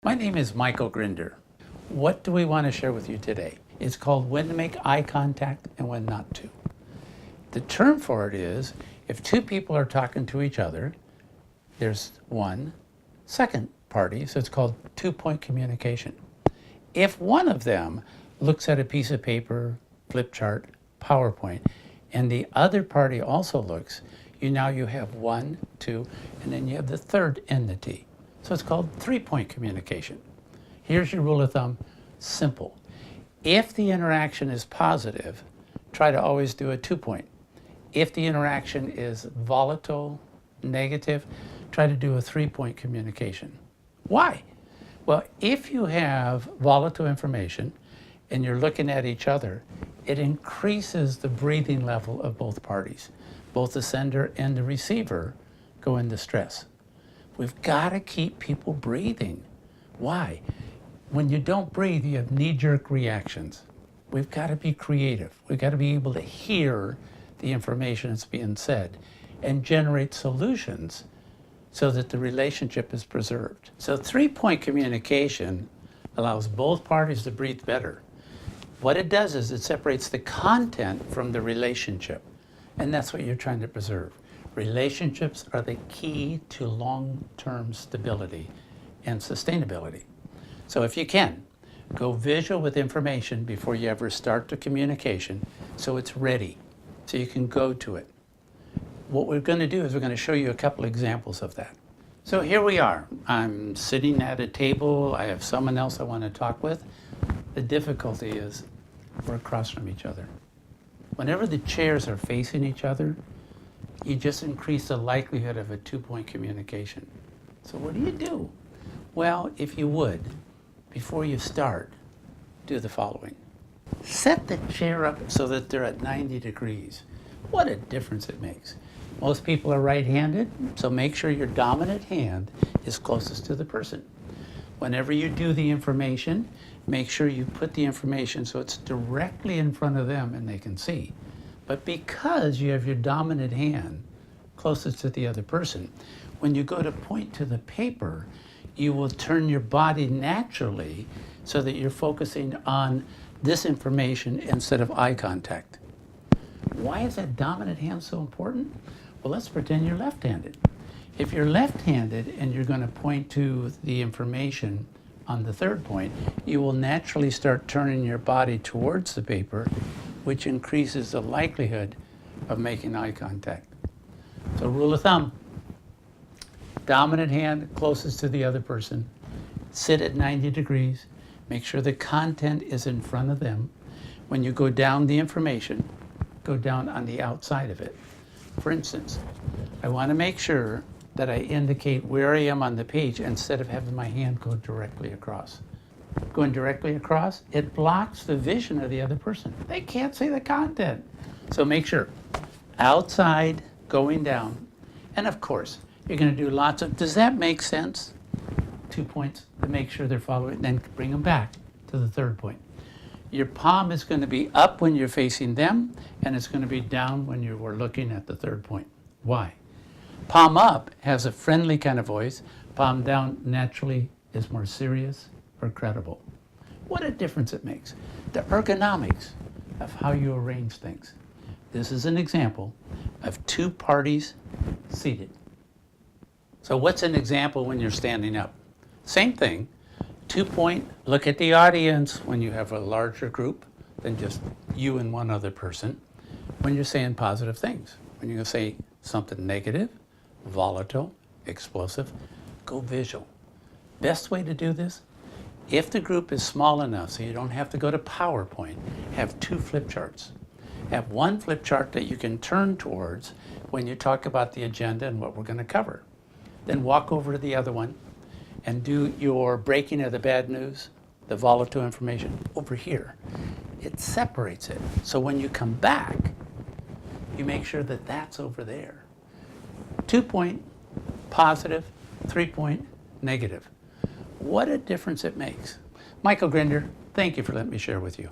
My name is Michael Grinder. What do we want to share with you today? It's called when to make eye contact and when not to. The term for it is if two people are talking to each other, there's one second party, so it's called two-point communication. If one of them looks at a piece of paper, flip chart, PowerPoint, and the other party also looks, you have one, two, and then you have the third entity. So it's called three-point communication. Here's your rule of thumb, simple. If the interaction is positive, try to always do a two-point. If the interaction is volatile, negative, try to do a three-point communication. Why? Well, if you have volatile information and you're looking at each other, it increases the breathing level of both parties. Both the sender and the receiver go into stress. We've got to keep people breathing. Why? When you don't breathe, you have knee-jerk reactions. We've got to be creative. We've got to be able to hear the information that's being said and generate solutions so that the relationship is preserved. So three-point communication allows both parties to breathe better. What it does is it separates the content from the relationship, and that's what you're trying to preserve. Relationships are the key to long-term stability and sustainability. So if you can, go visual with information before you ever start the communication so it's ready, so you can go to it. What we're going to do is we're going to show you a couple examples of that. So here we are. I'm sitting at a table. I have someone else I want to talk with. The difficulty is we're across from each other. Whenever the chairs are facing each other, you just increase the likelihood of a two-point communication. So what do? Well, if you would, before you start, do the following. Set the chair up so that they're at 90 degrees. What a difference it makes. Most people are right-handed, so make sure your dominant hand is closest to the person. Whenever you do the information, make sure you put the information so it's directly in front of them and they can see. But because you have your dominant hand closest to the other person, when you go to point to the paper, you will turn your body naturally so that you're focusing on this information instead of eye contact. Why is that dominant hand so important? Well, let's pretend you're left-handed. If you're left-handed and you're going to point to the information on the third point, you will naturally start turning your body towards the paper, which increases the likelihood of making eye contact. So rule of thumb, dominant hand closest to the other person, sit at 90 degrees, make sure the content is in front of them. When you go down the information, go down on the outside of it. For instance, I want to make sure that I indicate where I am on the page instead of having my hand go directly across. Going directly across, it blocks the vision of the other person. They can't see the content. So make sure, outside, going down. And of course, you're going to do lots of, does that make sense? 2 points to make sure they're following, then bring them back to the third point. Your palm is going to be up when you're facing them, and it's going to be down when you were looking at the third point. Why? Palm up has a friendly kind of voice. Palm down naturally is more serious or credible. What a difference it makes. The ergonomics of how you arrange things. This is an example of two parties seated. So what's an example when you're standing up? Same thing. 2 point, look at the audience when you have a larger group than just you and one other person. When you're saying positive things, when you're going to say something negative, volatile, explosive, go visual. Best way to do this, if the group is small enough so you don't have to go to PowerPoint, have 2 flip charts. Have one flip chart that you can turn towards when you talk about the agenda and what we're going to cover. Then walk over to the other one and do your breaking of the bad news, the volatile information, over here. It separates it. So when you come back, you make sure that that's over there. 2 point, positive, 3 point, negative. What a difference it makes. Michael Grinder, thank you for letting me share with you.